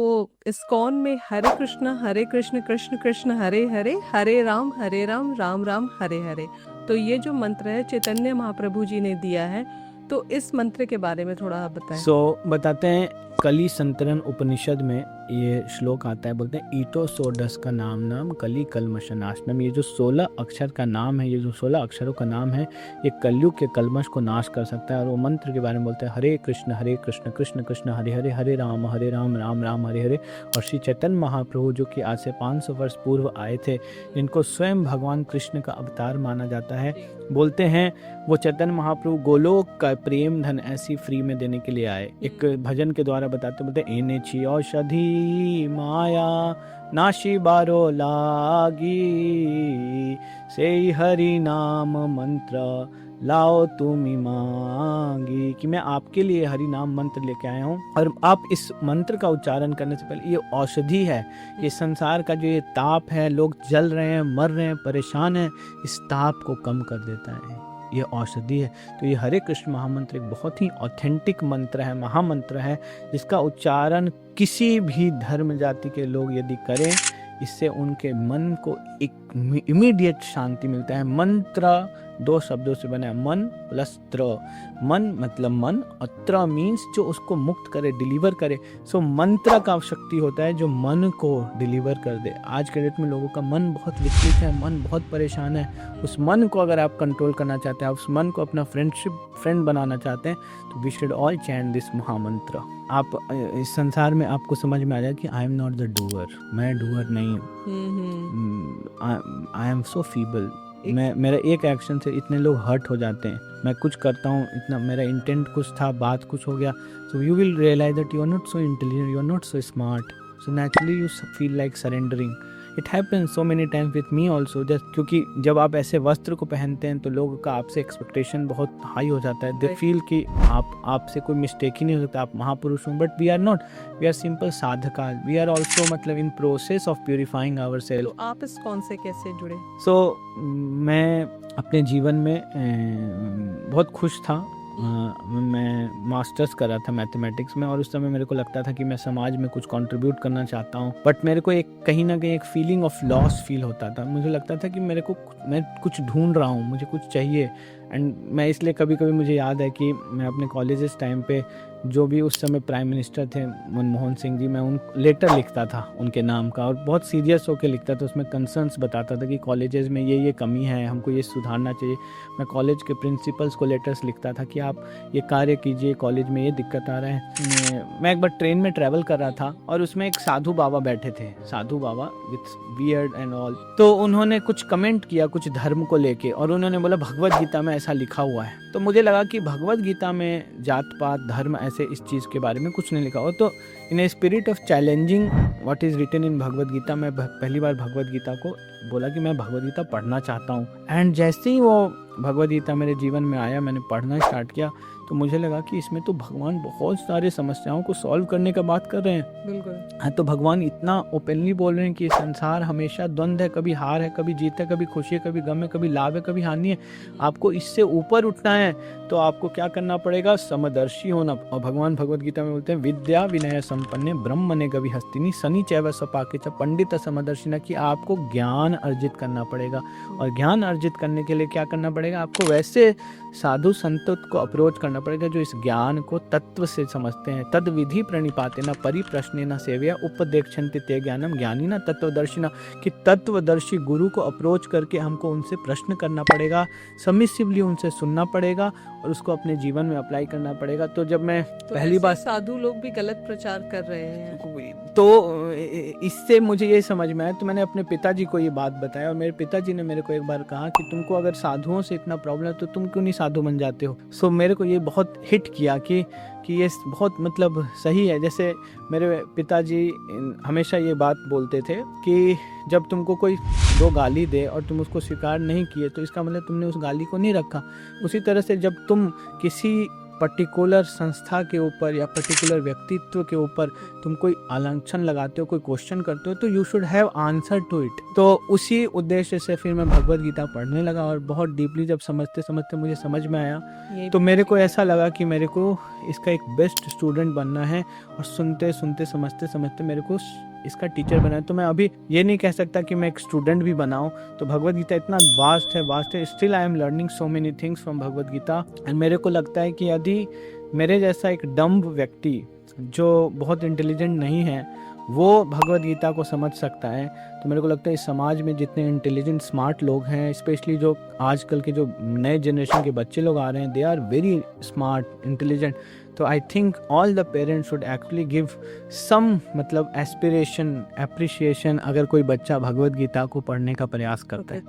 तो इस्कॉन में हरे कृष्ण कृष्ण कृष्ण हरे हरे, हरे राम राम राम हरे हरे। तो ये जो मंत्र है चैतन्य महाप्रभु जी ने दिया है, तो इस मंत्र के बारे में थोड़ा आप बताएं। बताते हैं कली संतरण उपनिषद में ये श्लोक आता है, बोलते हैं ईटो सोडस का नाम कली कलमशनाशनम। ये जो 16 अक्षर का नाम है, ये जो 16 अक्षरों का नाम है, ये कलयुग के कलमश को नाश कर सकता है। और वो मंत्र के बारे में बोलते हैं हरे कृष्ण कृष्ण कृष्ण हरे हरे, हरे राम राम राम हरे हरे। और श्री चैतन्य महाप्रभु जो कि आज से 500 वर्ष पूर्व आए थे, इनको स्वयं भगवान कृष्ण का अवतार माना जाता है। बोलते हैं वो चैतन्य महाप्रभु गोलोक का प्रेम धन ऐसी फ्री में देने के लिए आए। एक भजन के द्वारा बताते, बोलते एने छी औषधि माया नाशी बारो लागी, से हरि नाम मंत्र लाओ तुमी मांगी। कि मैं आपके लिए हरि नाम मंत्र लेके आया हूँ, और आप इस मंत्र का उच्चारण करने से पहले, ये औषधि है। ये संसार का जो ये ताप है, लोग जल रहे हैं, मर रहे हैं, परेशान हैं, इस ताप को कम कर देता है, ये औषधि है। तो ये हरे कृष्ण महामंत्र एक बहुत ही ऑथेंटिक मंत्र है, महामंत्र है, जिसका उच्चारण किसी भी धर्म जाति के लोग यदि करें, इससे उनके मन को एक इमीडिएट शांति मिलता है। मंत्र 2 शब्दों से बना है, मन प्लस त्र। मन मतलब मन, और त्र मीन्स जो उसको मुक्त करे, डिलीवर करे। सो मंत्र का शक्ति होता है जो मन को डिलीवर कर दे। आज के डेट में लोगों का मन बहुत विचलित है, मन बहुत परेशान है। उस मन को अगर आप कंट्रोल करना चाहते हैं, आप उस मन को अपना फ्रेंड बनाना चाहते हैं, तो we should all chant this महामंत्र। आप इस संसार में आपको समझ में आ जाए कि I am not the doer, मैं डूअर नहीं हूँ, आई एम सो फीबल। मेरा एक एक्शन से इतने लोग हर्ट हो जाते हैं। मैं कुछ करता हूँ, इतना मेरा इंटेंट कुछ था, बात कुछ हो गया, so you will realise that you are not so intelligent, you are not so smart, so naturally you feel like surrendering. It happens so many times with me also. Just क्योंकि जब आप ऐसे वस्त्र को पहनते हैं तो लोगों का आपसे एक्सपेक्टेशन बहुत हाई हो जाता है। दे फील कि आपसे कोई मिस्टेक ही नहीं हो सकता, आप महापुरुष हो। But we are not, we are simple साधका। वी आर ऑल्सो मतलब in process of purifying our self. तो आप इस कौन से कैसे जुड़े? मैं अपने जीवन में बहुत खुश था। मैं मास्टर्स कर रहा था मैथमेटिक्स में, और उस समय मेरे को लगता था कि मैं समाज में कुछ कंट्रीब्यूट करना चाहता हूँ। बट मेरे को एक कहीं ना कहीं एक फीलिंग ऑफ लॉस फील होता था। मुझे लगता था कि मैं कुछ ढूंढ रहा हूँ, मुझे कुछ चाहिए। एंड मैं इसलिए कभी कभी मुझे याद है कि मैं अपने कॉलेजेस टाइम पे जो भी उस समय प्राइम मिनिस्टर थे मनमोहन सिंह जी, मैं उन लेटर लिखता था उनके नाम का, और बहुत सीरियस होकर लिखता था। उसमें कंसर्न्स बताता था कि कॉलेजेस में ये कमी है, हमको ये सुधारना चाहिए। मैं कॉलेज के प्रिंसिपल्स को लेटर्स लिखता था कि आप ये कार्य कीजिए, कॉलेज में ये दिक्कत आ रहा है। मैं एक बार ट्रेन में ट्रैवल कर रहा था, और उसमें एक साधु बाबा बैठे थे, साधु बाबा विथ बियर्ड एंड ऑल। तो उन्होंने कुछ कमेंट किया कुछ धर्म को लेके, और उन्होंने बोला भगवत गीता में ऐसा लिखा हुआ है। तो मुझे लगा कि भगवत गीता में जात पात धर्म ऐसे इस चीज़ के बारे में कुछ नहीं लिखा हो। तो in a spirit of challenging what is written in Bhagavad Gita, मैं पहली बार भगवत गीता को बोला कि मैं भगवत गीता पढ़ना चाहता हूँ। एंड जैसे ही वो भगवत गीता मेरे जीवन में आया, मैंने पढ़ना स्टार्ट किया, तो मुझे लगा कि इसमें तो भगवान बहुत सारे समस्याओं को सॉल्व करने का बात कर रहे हैं। बिल्कुल। हाँ, तो भगवान इतना ओपनली बोल रहे हैं कि संसार हमेशा द्वंद्व है, कभी हार है, कभी जीत है, कभी खुशी है, कभी गम है, कभी लाभ है, कभी हानि है। आपको इससे ऊपर उठना है तो आपको क्या करना पड़ेगा? समदर्शी होना। और भगवान भगवत गीता में बोलते हैं विद्या विनय संपन्ने ब्रह्मणे गवि हस्तिनी सनी चैव सपाके च पंडित समदर्शिना, कि आपको ज्ञान अर्जित करना पड़ेगा। और ज्ञान अर्जित करने के लिए क्या करना पड़ेगा? आपको वैसे साधु संतों को अप्रोच करना पड़ेगा जो इस ज्ञान को तत्व से समझते हैं। तद विधि प्रणिपाते न परिप्रश्ने न सेव्या उपदेक्षन्ति ते ज्ञानम ज्ञानी न तत्वदर्शिना, कि तत्वदर्शी गुरु को अप्रोच करके हमको उनसे प्रश्न करना पड़ेगा, सबमिसिवली उनसे सुनना पड़ेगा, और उसको अपने जीवन में अप्लाई करना पड़ेगा। तो जब मैं पहली बार, साधु लोग भी गलत प्रचार कर रहे हैं, तो इससे मुझे ये समझ में आया। तो मैंने अपने पिताजी को ये बात बताया, और मेरे पिताजी ने मेरे को एक बार कहा कि तुमको अगर साधुओं से इतना प्रॉब्लम है तो तुम क्यों नहीं साधु बन जाते हो। सो मेरे को ये बहुत हिट किया कि ये बहुत मतलब सही है। जैसे मेरे पिताजी हमेशा ये बात बोलते थे कि जब तुमको कोई 2 गाली दे और तुम उसको स्वीकार नहीं किए, तो इसका मतलब तुमने उस गाली को नहीं रखा। उसी तरह से जब तुम किसी पर्टिकुलर संस्था के ऊपर या पर्टिकुलर व्यक्तित्व के ऊपर तुम कोई आलांछन लगाते हो, कोई क्वेश्चन करते हो, तो you should have answer to it. तो उसी उद्देश्य से फिर मैं भगवत गीता पढ़ने लगा और बहुत डीपली जब समझते समझते मुझे समझ में आया, तो मेरे को ऐसा लगा कि मेरे को इसका एक बेस्ट स्टूडेंट बनना है, और सुनते सुनते समझते समझते मेरे को इसका टीचर बना है। तो मैं अभी ये नहीं कह सकता कि मैं एक स्टूडेंट भी बनाऊं। तो भगवत गीता इतना वास्ट है, still I am learning so many things from Bhagavad Gita. And मेरे को लगता है कि यदि मेरे जैसा एक डम्ब व्यक्ति जो बहुत इंटेलिजेंट नहीं है वो भगवत गीता को समझ सकता है, तो मेरे को लगता है इस समाज में जितने इंटेलिजेंट स्मार्ट लोग हैं, स्पेशली जो आजकल के जो नए जनरेशन के बच्चे लोग आ रहे हैं, they are very smart intelligent. तो I think all the parents should actually give some मतलब एस्पिरेशन, एप्रिशिएशन अगर कोई बच्चा भगवत गीता को पढ़ने का प्रयास करता है।